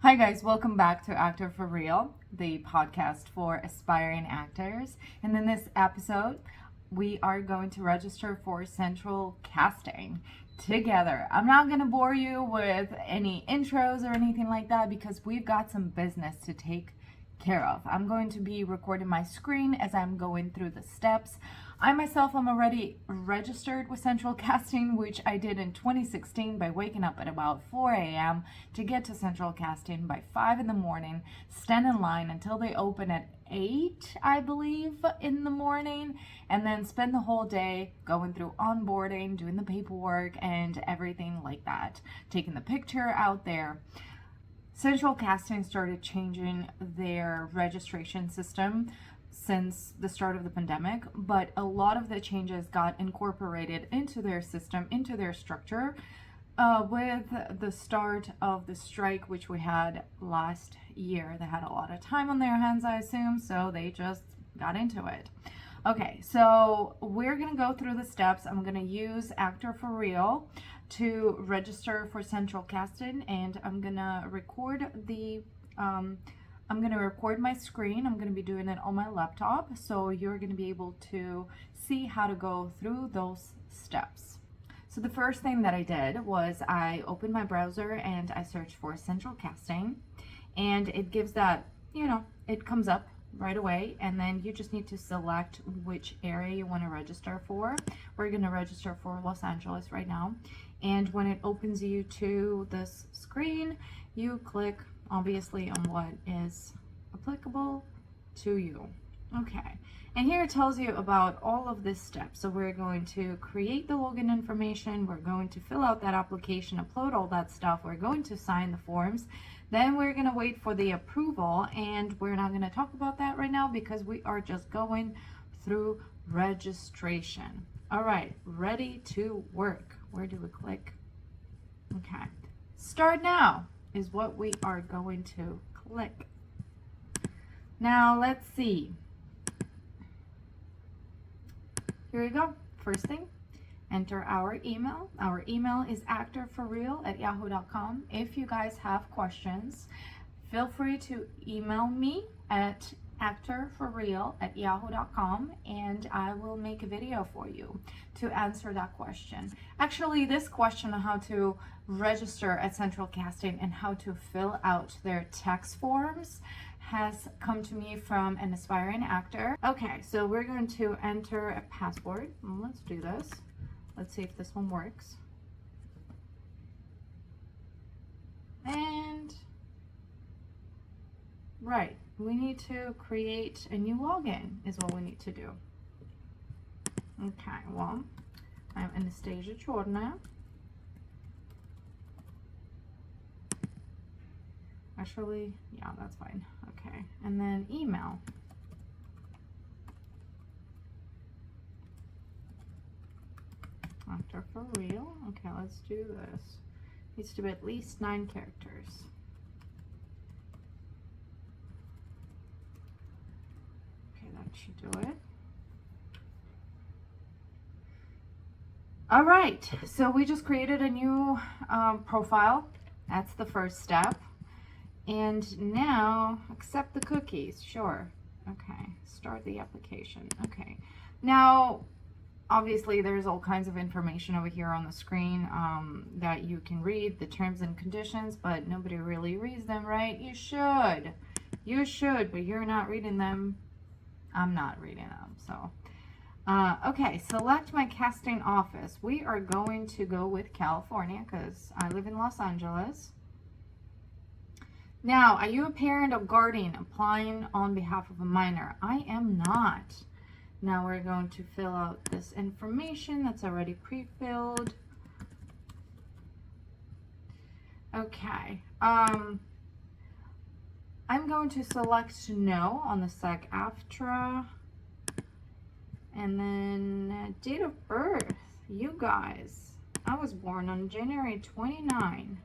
Hi guys, welcome back to Actor for Real, the podcast for aspiring actors. And in this episode, we are going to register for central casting together. I'm not going to bore you with any intros or anything like that because we've got some business to take care of. I'm going to be recording my screen as I'm going through the steps. I myself am already registered with Central Casting, which I did in 2016 by waking up at about 4 a.m. to get to Central Casting by 5 in the morning, stand in line until they open at 8, I believe, in the morning, and then spend the whole day going through onboarding, doing the paperwork, and everything like that, taking the picture out there. Central Casting started changing their registration system since the start of the pandemic, but a lot of the changes got incorporated into their system, into their structure, with the start of the strike, which we had last year. They had a lot of time on their hands, I assume, so they just got into it. Okay, so we're gonna go through the steps. I'm gonna use Actor for Real to register for Central Casting, and I'm gonna record my screen. I'm going to be doing it on my laptop, so you're going to be able to see how to go through those steps. So the first thing that I did was I opened my browser and I searched for Central Casting, and it gives that, it comes up right away, and then you just need to select which area you want to register for. We're going to register for Los Angeles right now, and when it opens you to this screen, you click obviously on what is applicable to you. Okay, and here it tells you about all of this steps. So we're going to create the login information, we're going to fill out that application, upload all that stuff, we're going to sign the forms, then we're going to wait for the approval, and we're not going to talk about that right now because we are just going through registration. All right, ready to work. Where do we click? Okay, start now is what we are going to click. Now let's see. Here we go. First thing, enter our email. Our email is actorforreal@yahoo.com. If you guys have questions, feel free to email me at actorforreal@yahoo.com, and I will make a video for you to answer that question. Actually, this question on how to register at Central Casting and how to fill out their tax forms has come to me from an aspiring actor. Okay, so we're going to enter a password. Let's do this. Let's see if this one works. And right, we need to create a new login is what we need to do. Okay, well, I'm Anastasia Chorna. Actually, yeah, that's fine. Okay, and then email. Actor for Real. Okay, let's do this. Needs to be at least 9 characters. That should do it. All right, so we just created a new profile. That's the first step. And now accept the cookies. Sure. Okay, start the application. Okay, now obviously there's all kinds of information over here on the screen that you can read, the terms and conditions, but nobody really reads them, right? You should, but you're not reading them. I'm not reading them, so. Okay, select my casting office. We are going to go with California because I live in Los Angeles. Now, are you a parent or guardian applying on behalf of a minor? I am not. Now we're going to fill out this information that's already pre-filled. Okay. I'm going to select no on the SAG-AFTRA. And then date of birth, you guys. I was born on January 29.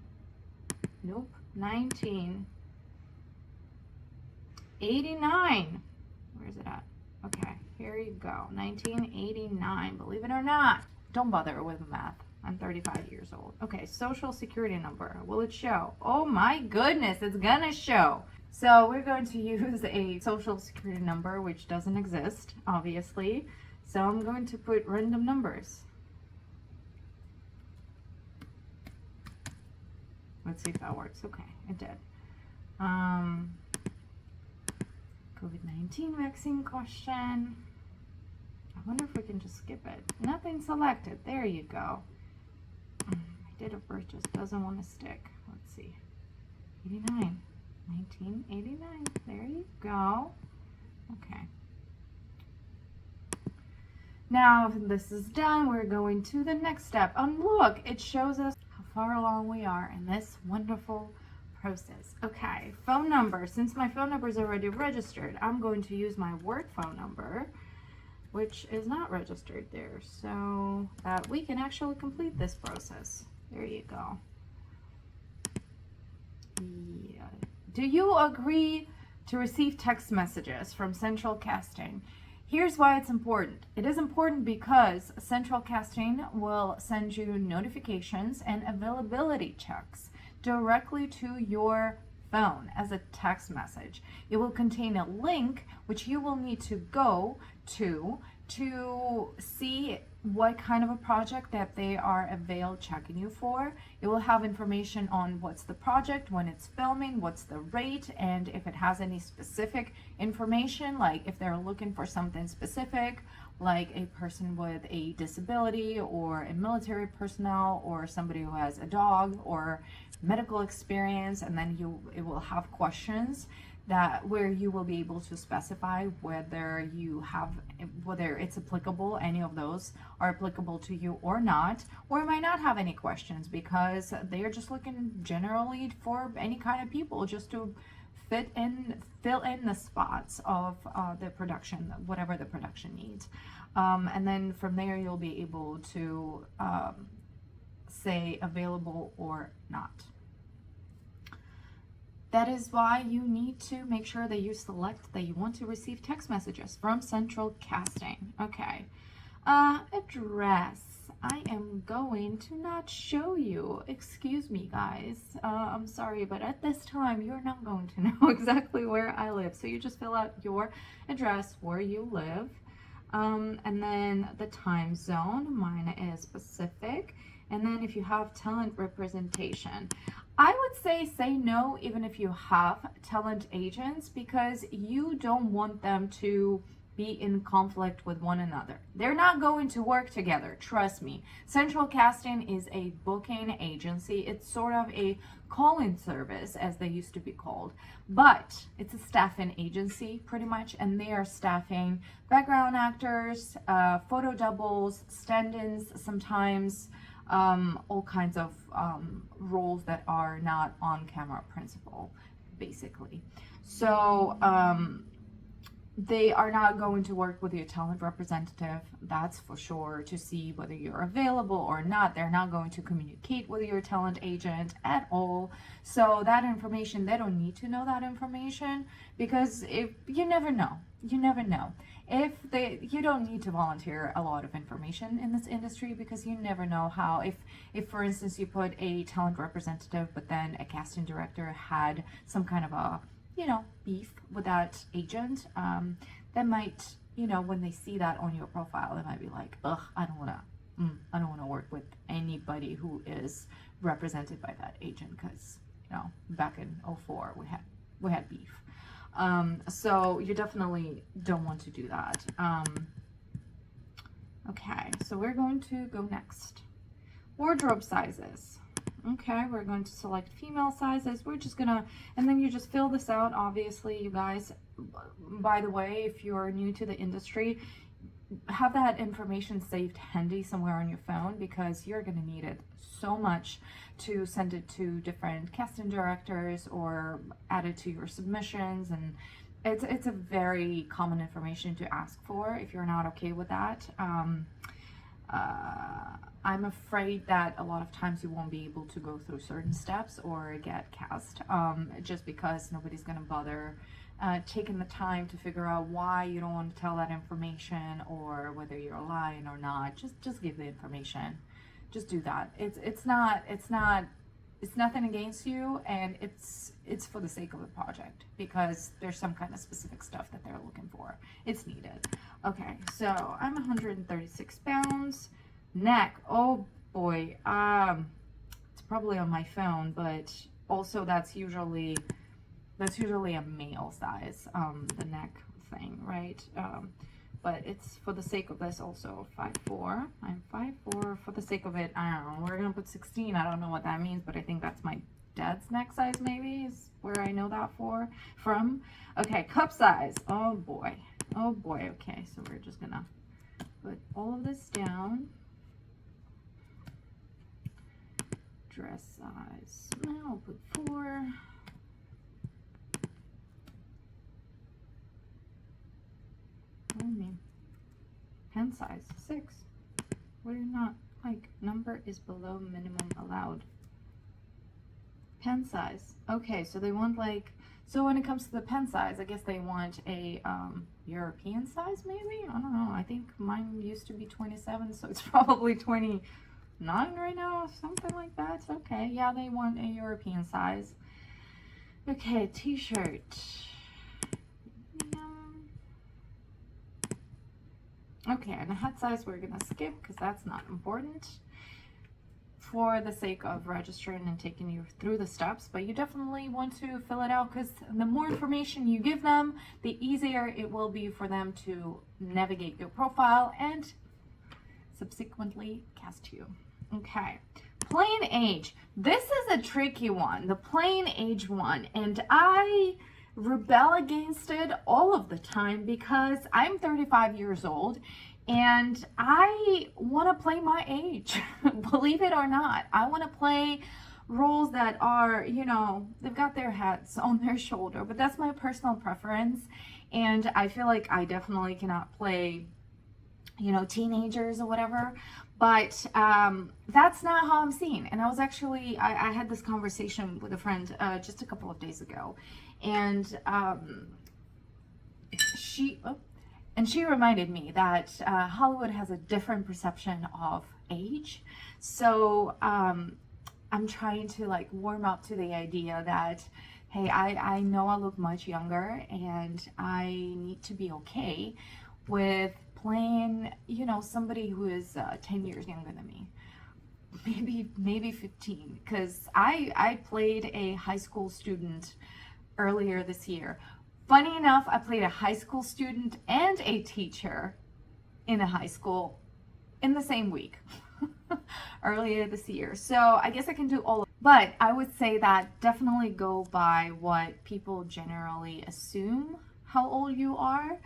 Nope, 1989. Where's it at? Okay, here you go. 1989, believe it or not. Don't bother with math. I'm 35 years old. Okay, social security number. Will it show? Oh my goodness, it's gonna show. So we're going to use a social security number, which doesn't exist, obviously. So I'm going to put random numbers. Let's see if that works. Okay, it did. COVID-19 vaccine question. I wonder if we can just skip it. Nothing selected. There you go. My date of birth just doesn't want to stick. Let's see. 89. 1989. There you go. Okay. Now, if this is done, we're going to the next step. Look, it shows us how far along we are in this wonderful process. Okay, phone number. Since my phone number is already registered, I'm going to use my work phone number, which is not registered there, so that we can actually complete this process. There you go. Yeah. Do you agree to receive text messages from Central Casting? Here's why it's important. It is important because Central Casting will send you notifications and availability checks directly to your phone as a text message. It will contain a link which you will need to go to see what kind of a project that they are checking you for. It will have information on what's the project, when it's filming, what's the rate, and if it has any specific information, like if they're looking for something specific, like a person with a disability or a military personnel or somebody who has a dog or medical experience, and then it will have questions that where you will be able to specify whether it's applicable, any of those are applicable to you or not, or you might not have any questions because they are just looking generally for any kind of people just to fill in the spots of the production, whatever the production needs. And then from there you'll be able to say available or not. That is why you need to make sure that you select that you want to receive text messages from Central Casting. Okay. Address. I am going to not show you. Excuse me, guys. I'm sorry, but at this time, you're not going to know exactly where I live. So you just fill out your address, where you live, and then the time zone. Mine is Pacific. And then if you have talent representation, I would say no even if you have talent agents, because you don't want them to be in conflict with one another. They're not going to work together, trust me. Central Casting is a booking agency. It's sort of a call-in service, as they used to be called, but it's a staffing agency pretty much, and they are staffing background actors, photo doubles, stand-ins, sometimes all kinds of roles that are not on camera principal, basically. So they are not going to work with your talent representative, that's for sure, to see whether you're available or not. They're not going to communicate with your talent agent at all. So that information, they don't need to know that information, because if you never know, you never know. You don't need to volunteer a lot of information in this industry, because you never know how, if for instance you put a talent representative but then a casting director had some kind of a beef with that agent, that might, when they see that on your profile, they might be like, ugh, I don't want to work with anybody who is represented by that agent, because back in 2004 we had beef. So you definitely don't want to do that. Okay, so we're going to go next. Wardrobe sizes. Okay, we're going to select female sizes. We're just gonna, and then you just fill this out. Obviously, you guys, by the way, if you're new to the industry, have that information saved handy somewhere on your phone, because you're gonna need it so much to send it to different casting directors or add it to your submissions, and it's a very common information to ask for if you're not okay with that. I'm afraid that a lot of times you won't be able to go through certain steps or get cast, just because nobody's going to bother taking the time to figure out why you don't want to tell that information, or whether you're lying or not. Just give the information. just do that. It's nothing against you, and it's for the sake of the project, because there's some kind of specific stuff that they're looking for. It's needed. Okay, so I'm 136 pounds. Neck, oh boy, it's probably on my phone, but also that's usually a male size, the neck thing, right? But it's for the sake of this also 5'4". I'm 5'4". For the sake of it, I don't know, we're gonna put 16. I don't know what that means, but I think that's my dad's neck size, maybe, is where I know that from. Okay, cup size. Oh boy. Okay, so we're just gonna put all of this down. Dress size, now I'll put 4. Pen size 6. We're not, like, number is below minimum allowed. Pen size. Okay, so they want, like, so when it comes to the pen size, I guess they want a European size, maybe? I don't know. I think mine used to be 27, so it's probably 29 right now, something like that. Okay, yeah, they want a European size. Okay, t-shirt. Okay, and the hat size we're gonna skip because that's not important for the sake of registering and taking you through the steps, but you definitely want to fill it out, because the more information you give them, the easier it will be for them to navigate your profile and subsequently cast you. Okay, plain age. This is a tricky one, the plain age one, and I rebel against it all of the time because I'm 35 years old and I want to play my age. Believe it or not, I want to play roles that are, you know, they've got their heads on their shoulder, but that's my personal preference. And I feel like I definitely cannot play, you know, teenagers or whatever, but that's not how I'm seen. And I was actually, I had this conversation with a friend just a couple of days ago, and she reminded me that Hollywood has a different perception of age. So I'm trying to, like, warm up to the idea that, hey, I know I look much younger, and I need to be okay with playing, you know, somebody who is 10 years younger than me, maybe 15, because I played a high school student earlier this year. Funny enough, I played a high school student and a teacher in a high school in the same week earlier this year. So I guess I can do all of it. But I would say that definitely go by what people generally assume how old you are,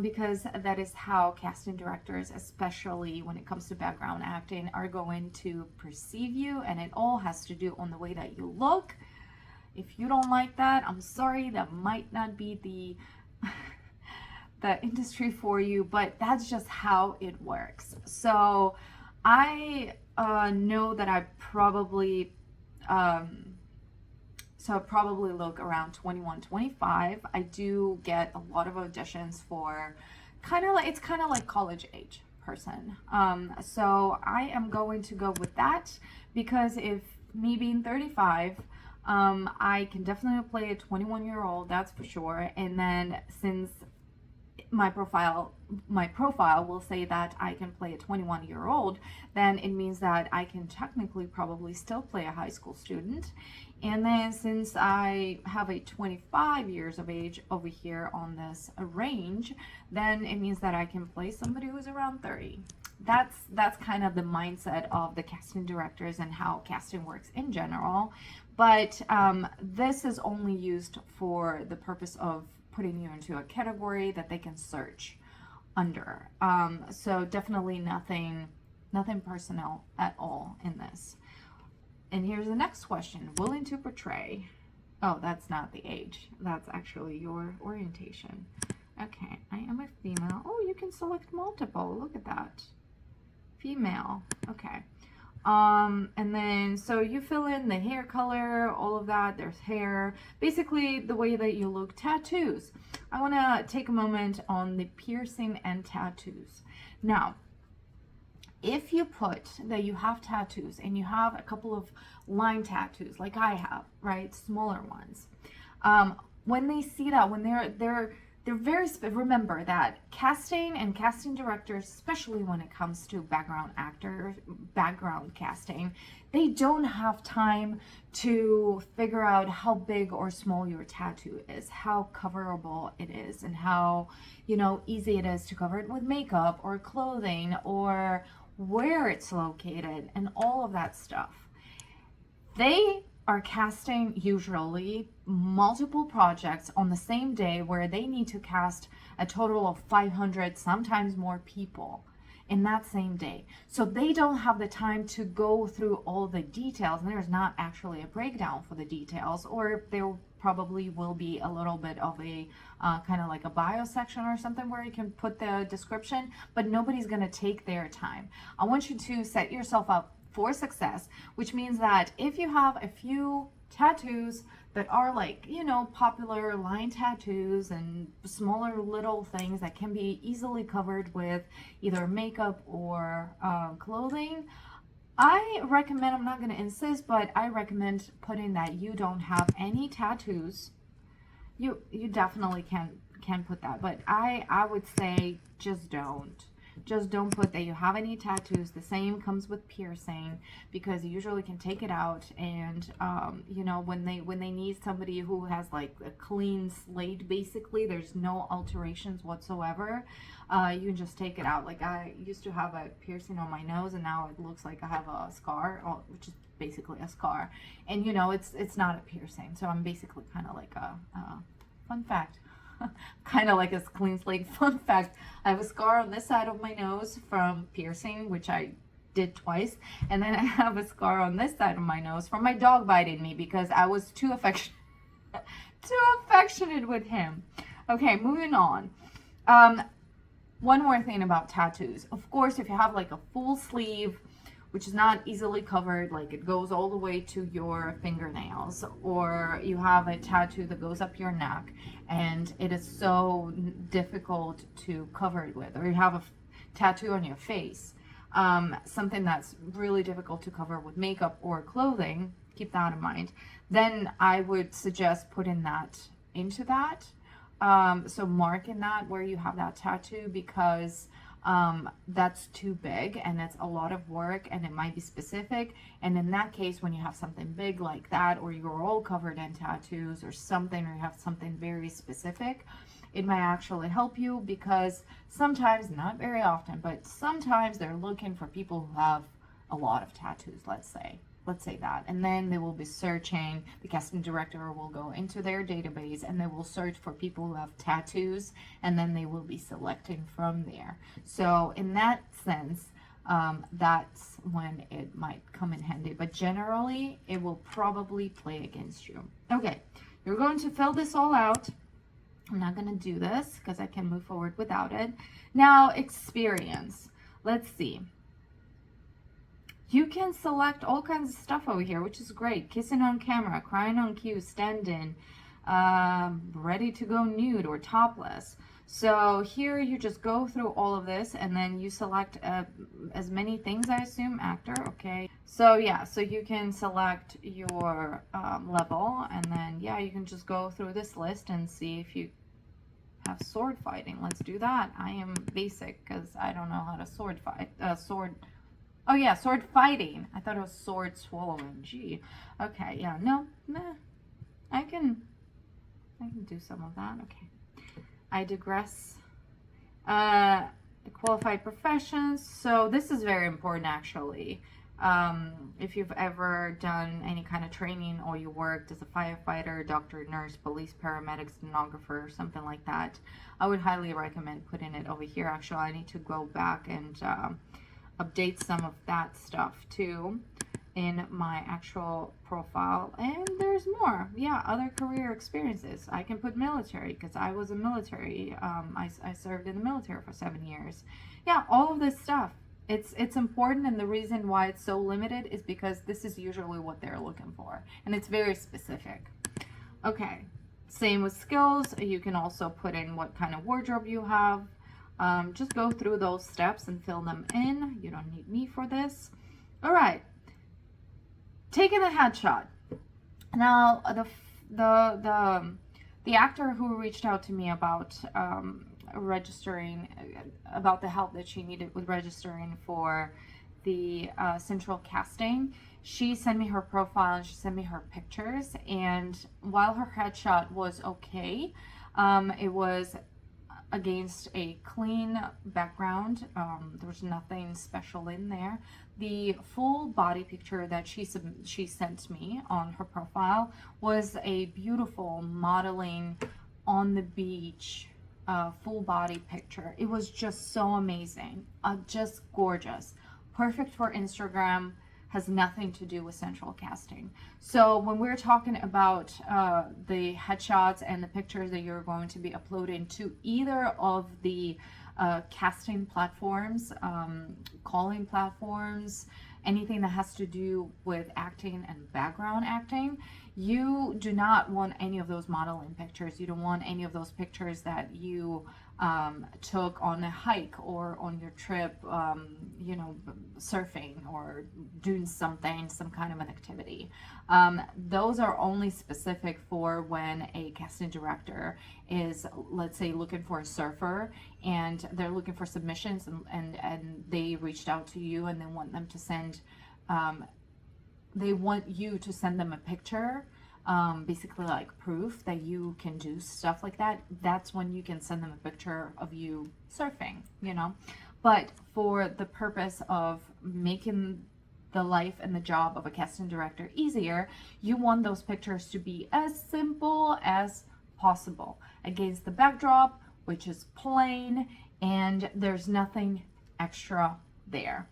because that is how casting directors, especially when it comes to background acting, are going to perceive you, and it all has to do on the way that you look. If you don't like that, I'm sorry, that might not be the industry for you, but that's just how it works. So I know that I probably look around 21, 25. I do get a lot of auditions for it's kind of like college age person. So I am going to go with that, because if me being 35, I can definitely play a 21-year-old, that's for sure. And then since my profile will say that I can play a 21-year-old, then it means that I can technically probably still play a high school student. And then since I have a 25 years of age over here on this range, then it means that I can play somebody who's around 30. That's kind of the mindset of the casting directors and how casting works in general. But this is only used for the purpose of putting you into a category that they can search under. So definitely nothing personal at all in this. And here's the next question. Willing to portray. Oh, that's not the age. That's actually your orientation. Okay, I am a female. Oh, you can select multiple. Look at that. Female. Okay. And then, so you fill in the hair color, all of that. There's hair. Basically, the way that you look. Tattoos. I want to take a moment on the piercing and tattoos. Now, if you put that you have tattoos and you have a couple of line tattoos like I have, right, smaller ones, when they see that, when they're very remember that casting and casting directors, especially when it comes to background casting, they don't have time to figure out how big or small your tattoo is, how coverable it is, and how, easy it is to cover it with makeup or clothing, or where it's located and all of that stuff. They are casting usually multiple projects on the same day, where they need to cast a total of 500, sometimes more people in that same day. So they don't have the time to go through all the details, and there's not actually a breakdown for the details, or there probably will be a little bit of a kind of like a bio section or something where you can put the description, but nobody's going to take their time. I want you to set yourself up for success, which means that if you have a few tattoos that are like, popular line tattoos and smaller little things that can be easily covered with either makeup or clothing, I recommend, I'm not going to insist, but I recommend putting that you don't have any tattoos. You definitely can put that, but I would say just don't. Just don't put that you have any tattoos. The same comes with piercing, because you usually can take it out, and when they need somebody who has like a clean slate, basically there's no alterations whatsoever, you can just take it out. Like, I used to have a piercing on my nose, and now it looks like I have a scar, which is basically a scar, and it's not a piercing, so I'm basically kind of like a fun fact. Kind of like a clean slate. Fun fact, I have a scar on this side of my nose from piercing, which I did twice, and then I have a scar on this side of my nose from my dog biting me because I was too affectionate with him. Okay, moving on. One more thing about tattoos. Of course, if you have like a full sleeve, which is not easily covered, like it goes all the way to your fingernails, or you have a tattoo that goes up your neck and it is so difficult to cover it with, or you have a tattoo on your face, something that's really difficult to cover with makeup or clothing, keep that in mind, then I would suggest putting that into that. So marking that where you have that tattoo, because that's too big and it's a lot of work, and it might be specific, and in that case, when you have something big like that, or you're all covered in tattoos or something, or you have something very specific, it might actually help you, because sometimes, not very often, but sometimes they're looking for people who have a lot of tattoos, let's say that, and then they will be searching. The casting director will go into their database and they will search for people who have tattoos, and then they will be selecting from there. So in that sense, that's when it might come in handy, but generally it will probably play against you. Okay, you're going to fill this all out. I'm not going to do this because I can move forward without it. Now, experience. Let's see. You can select all kinds of stuff over here, which is great. Kissing on camera, crying on cue, stand-in, ready to go nude or topless. So here you just go through all of this, and then you select as many things, I assume. Actor, okay. So yeah, so you can select your level, and then yeah, you can just go through this list and see if you have sword fighting. Let's do that. I am basic because I don't know how to sword fight. Oh yeah, sword fighting. I thought it was sword swallowing. Gee. Okay, yeah, no, meh. I can do some of that. Okay. I digress. Qualified professions. So this is very important, actually. If you've ever done any kind of training, or you worked as a firefighter, doctor, nurse, police, paramedic, stenographer, something like that, I would highly recommend putting it over here. Actually, I need to go back and update some of that stuff too in my actual profile. And there's more. Yeah, other career experiences. I can put military because I was a military. I served in the military for 7 years. Yeah, all of this stuff. It's important, and the reason why it's so limited is because this is usually what they're looking for, and it's very specific. Okay, same with skills. You can also put in what kind of wardrobe you have. Just go through those steps and fill them in. You don't need me for this. All right. Taking the headshot. Now, the actor who reached out to me about registering, about the help that she needed with registering for the central casting, she sent me her profile and she sent me her pictures. And while her headshot was okay, it was against a clean background. There was nothing special in there. The full body picture that she sent me on her profile was a beautiful modeling on the beach full body picture. It was just so amazing, just gorgeous, perfect for Instagram. Has nothing to do with central casting. So when we're talking about the headshots and the pictures that you're going to be uploading to either of the casting platforms, calling platforms, anything that has to do with acting and background acting, you do not want any of those modeling pictures. You don't want any of those pictures that you took on a hike or on your trip, you know, surfing or doing something, some kind of an activity. Those are only specific for when a casting director is, let's say, looking for a surfer and they're looking for submissions, and they reached out to you and they want them to send, they want you to send them a picture, basically like proof that you can do stuff like that. That's when you can send them a picture of you surfing, you know. But for the purpose of making the life and the job of a casting director easier, you want those pictures to be as simple as possible against the backdrop, which is plain, and there's nothing extra there.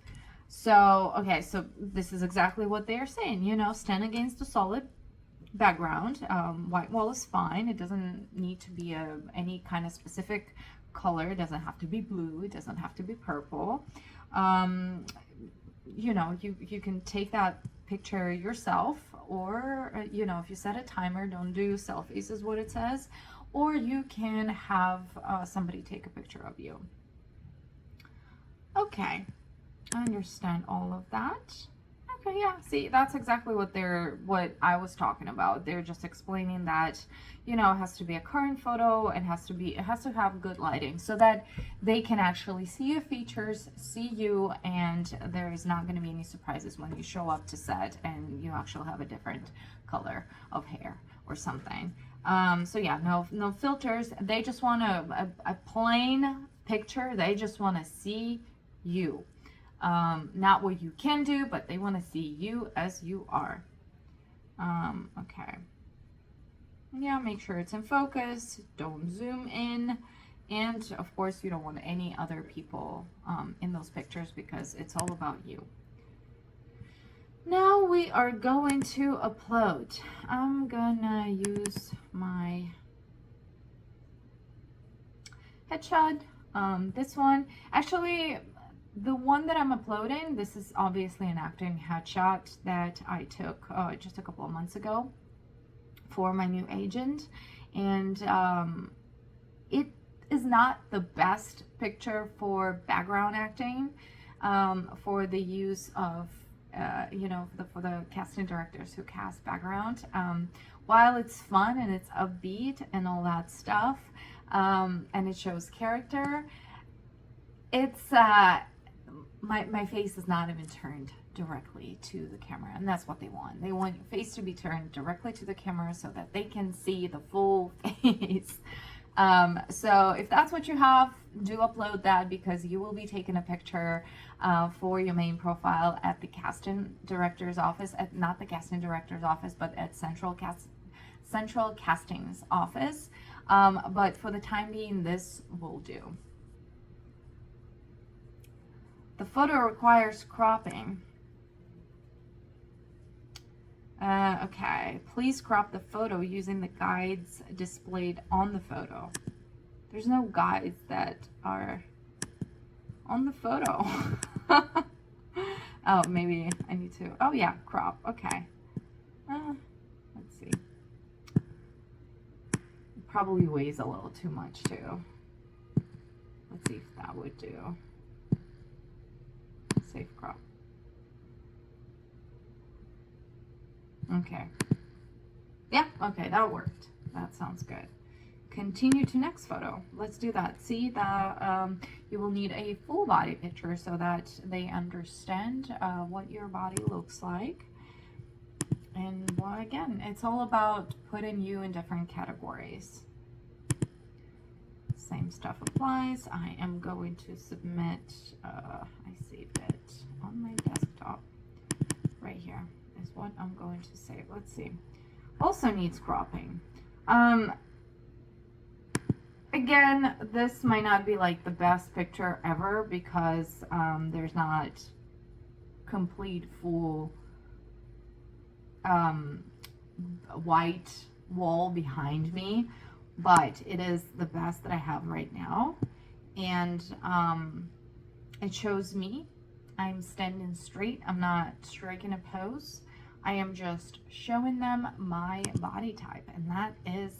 So, okay, so this is exactly what they're saying, you know, stand against a solid background. White wall is fine. It doesn't need to be any kind of specific color. It doesn't have to be blue. It doesn't have to be purple. You know, you can take that picture yourself, or, you know, if you set a timer, don't do selfies is what it says, or you can have somebody take a picture of you. Okay, I understand all of that. Okay, yeah, see, that's exactly what I was talking about. They're just explaining that, you know, it has to be a current photo, it has to have good lighting so that they can actually see your features, see you, and there is not going to be any surprises when you show up to set and you actually have a different color of hair or something. So yeah, no filters. They just want a plain picture. They just want to see you. Not what you can do, but they want to see you as you are. Okay. Yeah, make sure it's in focus. Don't zoom in. And of course, you don't want any other people in those pictures because it's all about you. Now we are going to upload. I'm gonna use my headshot. This one, actually, the one that I'm uploading, this is obviously an acting headshot that I took just a couple of months ago for my new agent. And it is not the best picture for background acting, for the use of, you know, for the casting directors who cast background. While it's fun and it's upbeat and all that stuff, and it shows character, it's my face is not even turned directly to the camera, and that's what they want. They want your face to be turned directly to the camera so that they can see the full face. So if that's what you have, do upload that, because you will be taking a picture for your main profile at the casting director's office, not the casting director's office, but at Central Casting's office. But for the time being, this will do. The photo requires cropping. Okay, please crop the photo using the guides displayed on the photo. There's no guides that are on the photo. Oh, maybe I need to, oh yeah, crop, okay. Let's see. It probably weighs a little too much too. Let's see if that would do. Safe crop. Okay. Yeah, okay, that worked. That sounds good. Continue to next photo. Let's do that. See that you will need a full body picture so that they understand what your body looks like. And well, again, it's all about putting you in different categories. Same stuff applies. I am going to submit, I saved it on my desktop. Right here is what I'm going to save. Let's see. Also needs cropping. Again, this might not be like the best picture ever because there's not complete full white wall behind me, but it is the best that I have right now. And it shows me I'm standing straight. I'm not striking a pose. I am just showing them my body type, and that is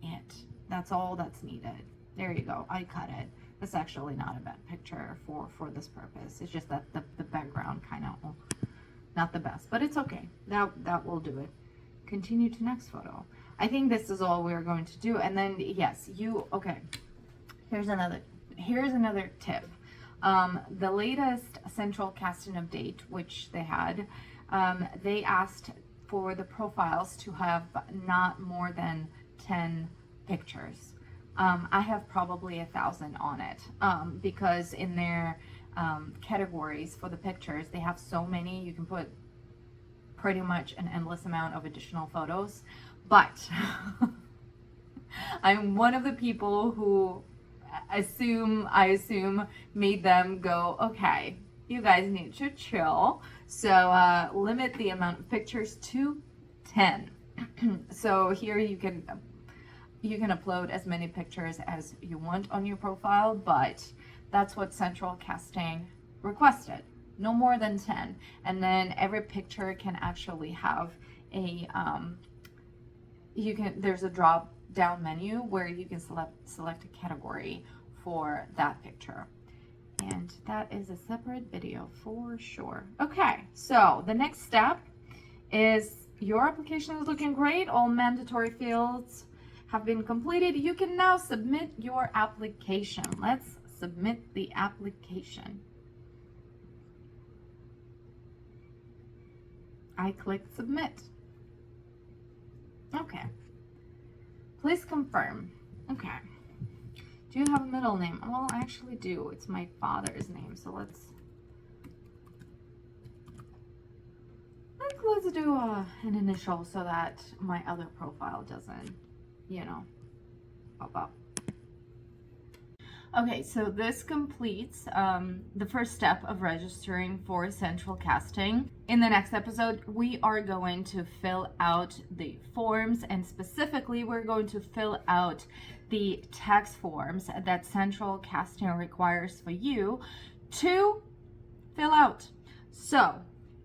it. That's all that's needed. There you go. I cut it. That's actually not a bad picture for this purpose. It's just that the background kind of not the best, but it's okay. That will do it. Continue to next photo. I think this is all we're going to do. And then yes, okay. Here's another tip. The latest central casting update, which they had, they asked for the profiles to have not more than 10 pictures. I have probably 1,000 on it because in their categories for the pictures, they have so many. You can put pretty much an endless amount of additional photos, but I'm one of the people who I assume made them go, okay, you guys need to chill. So limit the amount of pictures to 10. So here you can upload as many pictures as you want on your profile, but that's what central casting requested. No more than 10. And then every picture can actually have a there's a drop down menu where you can select a category for that picture. And that is a separate video for sure. Okay, so the next step is your application is looking great. All mandatory fields have been completed. You can now submit your application. Let's submit the application. I click submit. Okay. Please confirm. Okay. Do you have a middle name? Well, I actually do. It's my father's name. So let's do an initial so that my other profile doesn't, pop up. Okay, so this completes the first step of registering for central casting. In the next episode, we are going to fill out the forms, and specifically, we're going to fill out the tax forms that central casting requires for you to fill out. So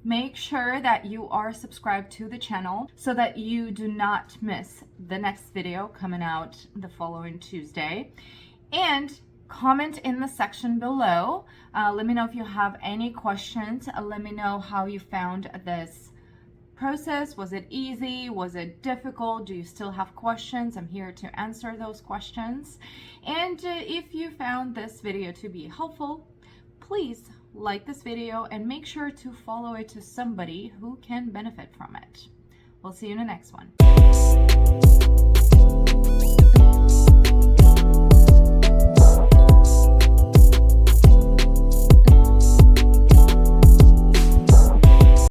make sure that you are subscribed to the channel so that you do not miss the next video coming out the following Tuesday. And comment in the section below. Let me know if you have any questions. Let me know how you found this process. Was it easy? Was it difficult? Do you still have questions? I'm here to answer those questions. And if you found this video to be helpful, please like this video and make sure to follow it to somebody who can benefit from it. We'll see you in the next one.